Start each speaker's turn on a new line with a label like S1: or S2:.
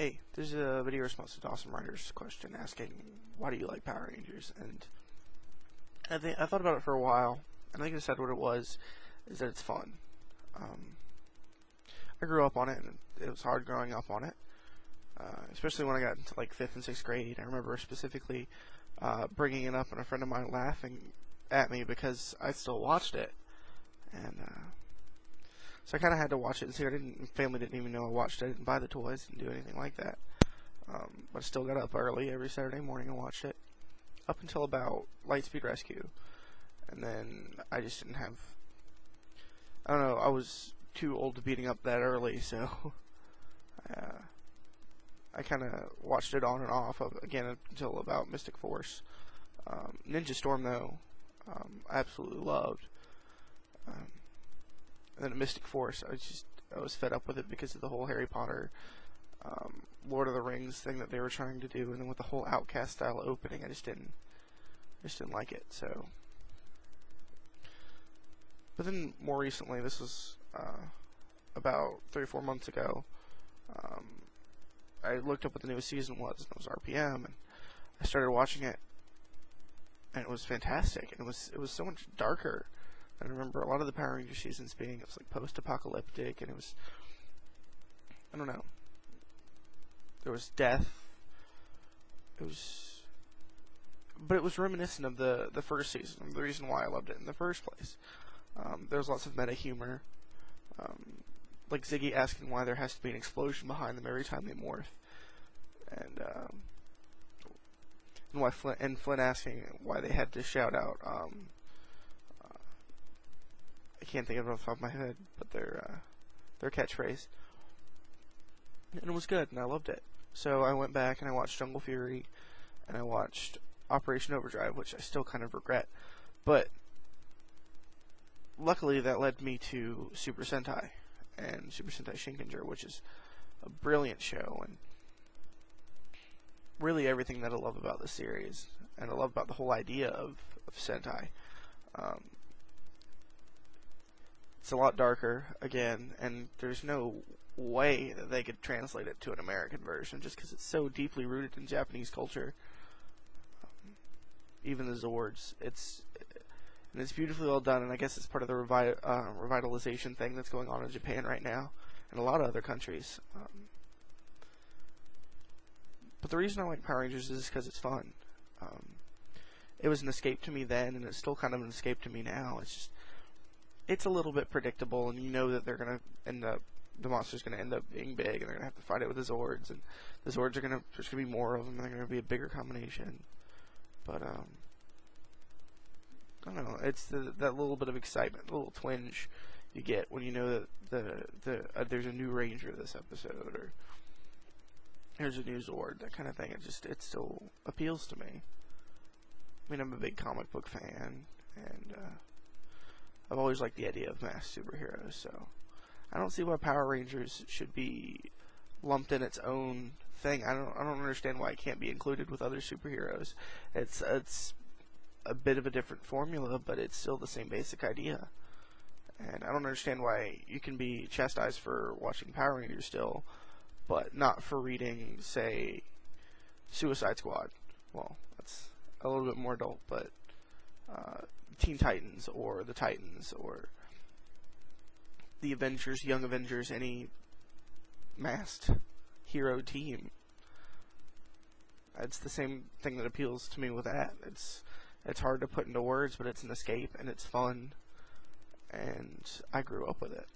S1: Hey, there's a video response to Dawson Ryder's question asking, why do you like Power Rangers? And I thought about it for a while, and I think I said what it was, is that it's fun. I grew up on it, and it was hard growing up on it, especially when I got into like 5th and 6th grade. I remember specifically bringing it up and a friend of mine laughing at me because I still watched it. And so I kind of had to watch it and see. Family didn't even know I watched it. I didn't buy the toys, didn't do anything like that. But I still got up early every Saturday morning and watched it up until about Lightspeed Rescue. And then I just didn't have, I don't know, I was too old to beating up that early, so I kind of watched it on and off again until about Mystic Force. Ninja Storm, though, I absolutely loved. And then at Mystic Force, I was fed up with it because of the whole Harry Potter, Lord of the Rings thing that they were trying to do, and then with the whole Outcast style opening, I just didn't like it. So, but then more recently, this was about 3 or 4 months ago. I looked up what the newest season was, and it was RPM, and I started watching it, and it was fantastic. And it was so much darker. I remember a lot of the Power Rangers seasons being, it was like post-apocalyptic, and it was, I don't know, there was death, but it was reminiscent of the first season, the reason why I loved it in the first place. There was lots of meta humor, like Ziggy asking why there has to be an explosion behind them every time they morph, and why Flynn asking why they had to shout out, I can't think of it off the top of my head, but their catchphrase. And it was good, and I loved it. So I went back and I watched Jungle Fury, and I watched Operation Overdrive, which I still kind of regret. But luckily that led me to Super Sentai, and Super Sentai Shinkenger, which is a brilliant show, and really everything that I love about the series, and I love about the whole idea of Sentai. It's a lot darker, again, and there's no way that they could translate it to an American version, just because it's so deeply rooted in Japanese culture. Even the Zords, it's beautifully well done, and I guess it's part of the revitalization thing that's going on in Japan right now, and a lot of other countries. But the reason I like Power Rangers is because it's fun. It was an escape to me then, and it's still kind of an escape to me now. It's a little bit predictable, and you know that they're going to end up, the monster's going to end up being big, and they're going to have to fight it with the Zords, and the Zords there's going to be more of them, and they're going to be a bigger combination. But, I don't know, it's that little bit of excitement, the little twinge you get when you know that there's a new Ranger this episode, or there's a new Zord, that kind of thing. It still appeals to me. I mean, I'm a big comic book fan, and I've always liked the idea of masked superheroes, so I don't see why Power Rangers should be lumped in its own thing. I don't understand why it can't be included with other superheroes. It's a bit of a different formula, but it's still the same basic idea. And I don't understand why you can be chastised for watching Power Rangers still, but not for reading, say, Suicide Squad. Well, that's a little bit more adult, but Teen Titans, or the Titans, or the Avengers, Young Avengers, any masked hero team. It's the same thing that appeals to me with that. It's hard to put into words, but it's an escape, and it's fun, and I grew up with it.